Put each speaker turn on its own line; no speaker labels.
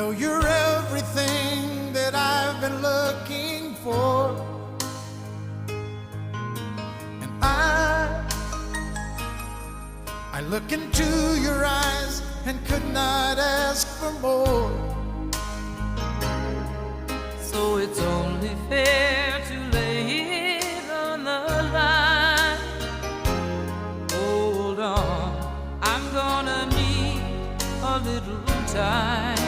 know you're everything that I've been looking for, and I look into your eyes and could not ask for more.
So it's only fair to lay it on the line. Hold on, I'm gonna need a little time.